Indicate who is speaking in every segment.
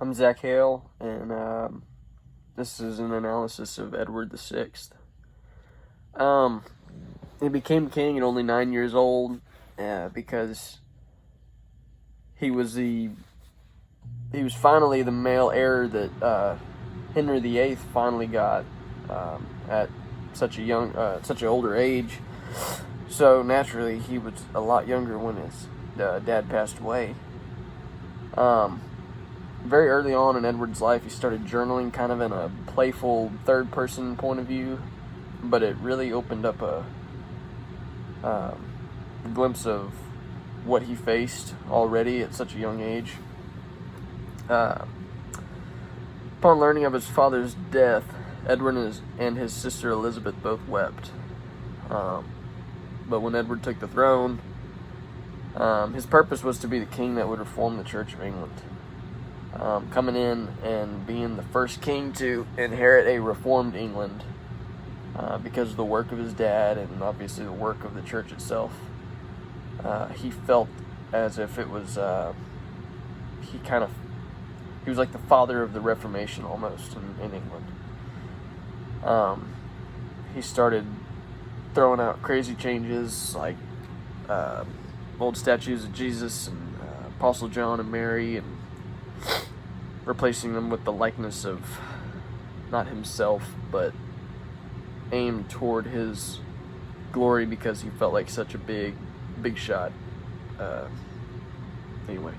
Speaker 1: I'm Zach Hale, and this is an analysis of Edward VI. Um, he became king at only 9 years old because he was finally the male heir that Henry VIII finally got at such an older age. So naturally, he was a lot younger when his dad passed away. Very early on in Edward's life, he started journaling kind of in a playful third-person point of view, but it really opened up a glimpse of what he faced already at such a young age. Upon learning of his father's death, Edward and his sister Elizabeth both wept. But when Edward took the throne, his purpose was to be the king that would reform the Church of England. Coming in and being the first king to inherit a reformed England because of the work of his dad and obviously the work of the church itself. He felt as if it was, he was like the father of the Reformation almost in England. He started throwing out crazy changes like old statues of Jesus and Apostle John and Mary, and replacing them with the likeness of not himself, but aimed toward his glory because he felt like such a big shot. Anyway,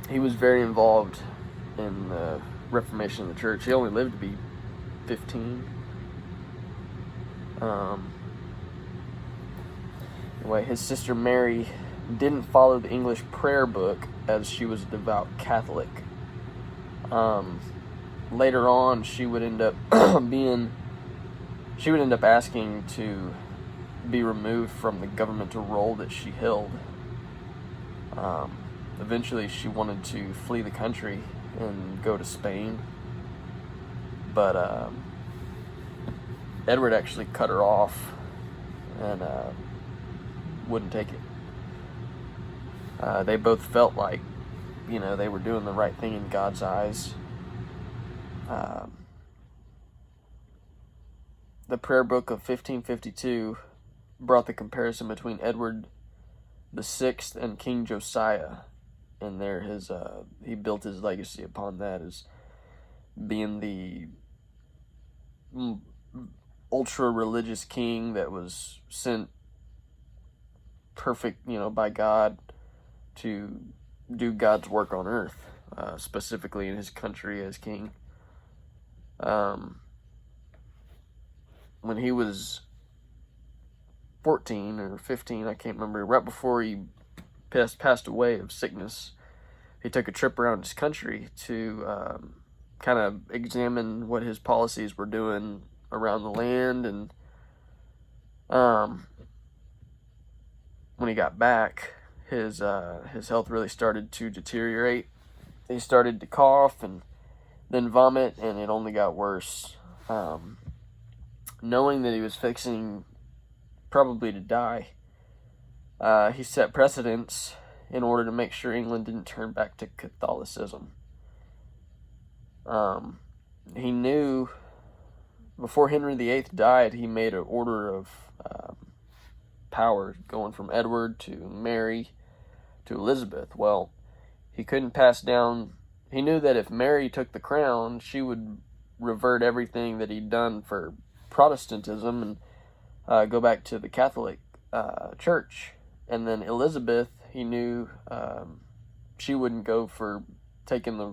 Speaker 1: he was very involved in the Reformation of the church. He only lived to be 15. Anyway, his sister Mary didn't follow the English prayer book as she was a devout Catholic. Later on, she would end up asking to be removed from the governmental role that she held. Eventually, she wanted to flee the country and go to Spain, but Edward actually cut her off and wouldn't take it. They both felt like, they were doing the right thing in God's eyes. The prayer book of 1552 brought the comparison between Edward VI and King Josiah, and he built his legacy upon that as being the ultra-religious king that was sent perfect, by God to do God's work on earth, specifically in his country as king. When he was 14 or 15, I can't remember, right before he passed away of sickness, he took a trip around his country to kind of examine what his policies were doing around the land, and when he got back, his health really started to deteriorate. He started to cough and then vomit, and it only got worse. Knowing that he was fixing probably to die, he set precedents in order to make sure England didn't turn back to Catholicism. He knew before Henry VIII died, he made an order of power going from Edward to Mary to Elizabeth. Well, he couldn't pass down. He knew that if Mary took the crown, she would revert everything that he'd done for Protestantism and go back to the Catholic Church. And then Elizabeth, he knew she wouldn't go for taking the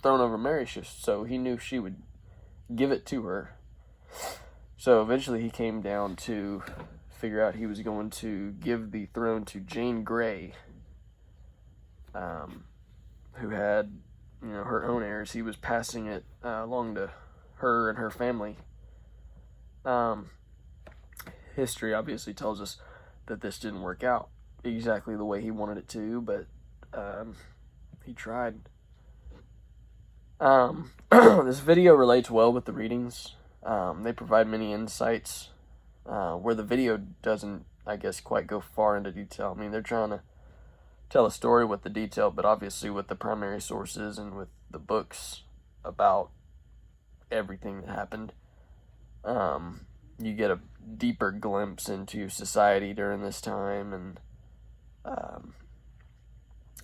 Speaker 1: throne over Mary, so he knew she would give it to her. So eventually he came down to figure out he was going to give the throne to Jane Grey, who had, her own heirs. He was passing it along to her and her family. History obviously tells us that this didn't work out exactly the way he wanted it to, but he tried. This video relates well with the readings. They provide many insights where the video doesn't, I guess, quite go far into detail. I mean, they're trying to tell a story with the detail, but obviously with the primary sources and with the books about everything that happened, you get a deeper glimpse into society during this time, and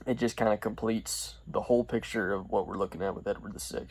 Speaker 1: it just kind of completes the whole picture of what we're looking at with Edward VI.